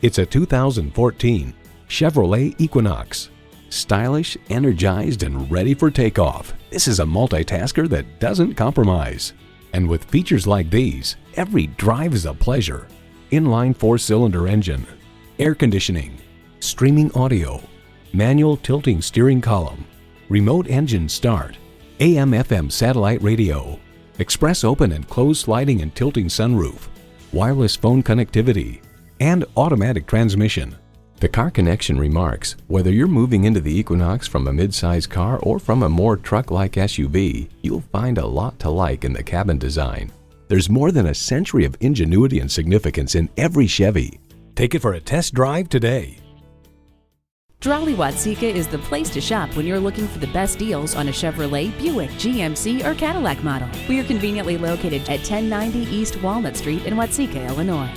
It's a 2014 Chevrolet Equinox. Stylish, energized, and ready for takeoff, this is a multitasker that doesn't compromise. And with features like these, every drive is a pleasure. Inline 4-cylinder engine, air conditioning, streaming audio, manual tilting steering column, remote engine start, AM/FM satellite radio, express open and closed sliding and tilting sunroof, wireless phone connectivity, and automatic transmission. The Car Connection remarks, whether you're moving into the Equinox from a mid-size car or from a more truck-like SUV, you'll find a lot to like in the cabin design. There's more than a century of ingenuity and significance in every Chevy. Take it for a test drive today. Dralle Watseka is the place to shop when you're looking for the best deals on a Chevrolet, Buick, GMC, or Cadillac model. We are conveniently located at 1090 East Walnut Street in Watseka, Illinois.